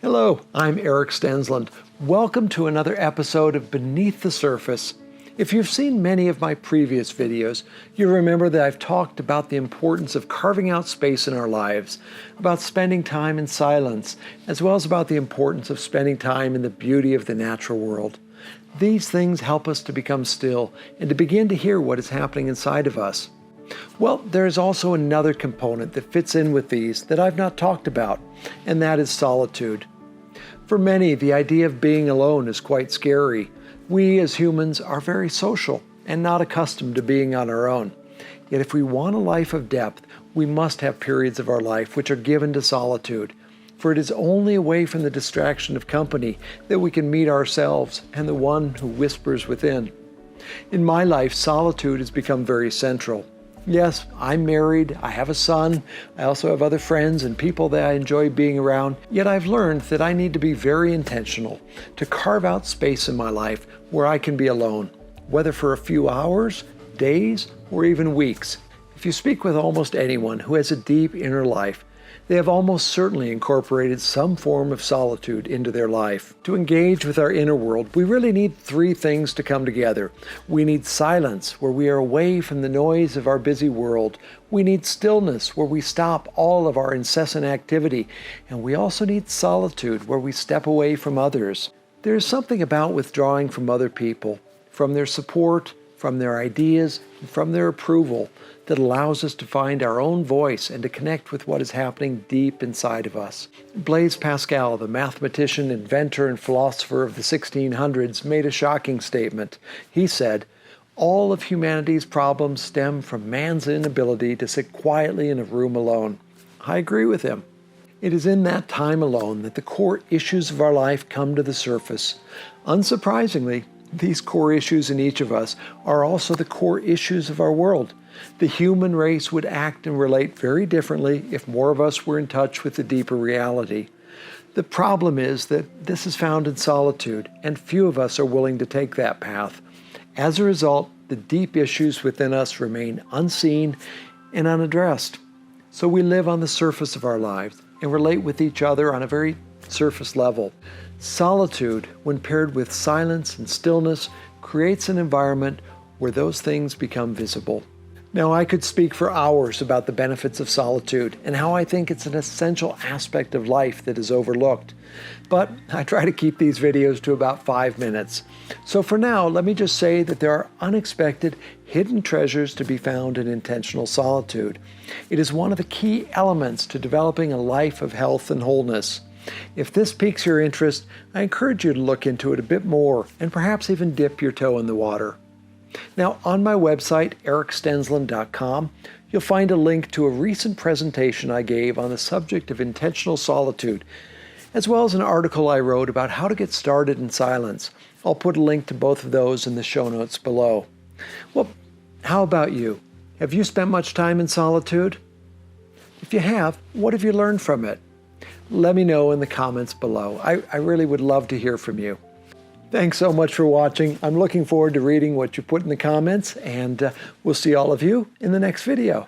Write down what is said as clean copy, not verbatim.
Hello, I'm Eric Stensland. Welcome to another episode of Beneath the Surface. If you've seen many of my previous videos, you remember that I've talked about the importance of carving out space in our lives, about spending time in silence, as well as about the importance of spending time in the beauty of the natural world. These things help us to become still and to begin to hear what is happening inside of us. Well, there's also another component that fits in with these that I've not talked about, and that is solitude. For many, the idea of being alone is quite scary. We as humans are very social and not accustomed to being on our own. Yet if we want a life of depth, we must have periods of our life which are given to solitude. For it is only away from the distraction of company that we can meet ourselves and the one who whispers within. In my life, solitude has become very central. Yes, I'm married, I have a son, I also have other friends and people that I enjoy being around, yet I've learned that I need to be very intentional to carve out space in my life where I can be alone, whether for a few hours, days, or even weeks. If you speak with almost anyone who has a deep inner life, they have almost certainly incorporated some form of solitude into their life. To engage with our inner world, we really need three things to come together. We need silence, where we are away from the noise of our busy world. We need stillness, where we stop all of our incessant activity. And we also need solitude, where we step away from others. There is something about withdrawing from other people, from their support, from their ideas, and from their approval, that allows us to find our own voice and to connect with what is happening deep inside of us. Blaise Pascal, the mathematician, inventor, and philosopher of the 1600s, made a shocking statement. He said, "All of humanity's problems stem from man's inability to sit quietly in a room alone." I agree with him. It is in that time alone that the core issues of our life come to the surface. Unsurprisingly, these core issues in each of us are also the core issues of our world. The human race would act and relate very differently if more of us were in touch with the deeper reality. The problem is that this is found in solitude, and few of us are willing to take that path. As a result, the deep issues within us remain unseen and unaddressed. So we live on the surface of our lives and relate with each other on a very surface level. Solitude, when paired with silence and stillness, creates an environment where those things become visible. Now, I could speak for hours about the benefits of solitude and how I think it's an essential aspect of life that is overlooked. But I try to keep these videos to about 5 minutes. So for now, let me just say that there are unexpected, hidden treasures to be found in intentional solitude. It is one of the key elements to developing a life of health and wholeness. If this piques your interest, I encourage you to look into it a bit more and perhaps even dip your toe in the water. Now, on my website, ericstensland.com, you'll find a link to a recent presentation I gave on the subject of intentional solitude, as well as an article I wrote about how to get started in silence. I'll put a link to both of those in the show notes below. Well, how about you? Have you spent much time in solitude? If you have, what have you learned from it? Let me know in the comments below. I really would love to hear from you. Thanks so much for watching. I'm looking forward to reading what you put in the comments, and we'll see all of you in the next video.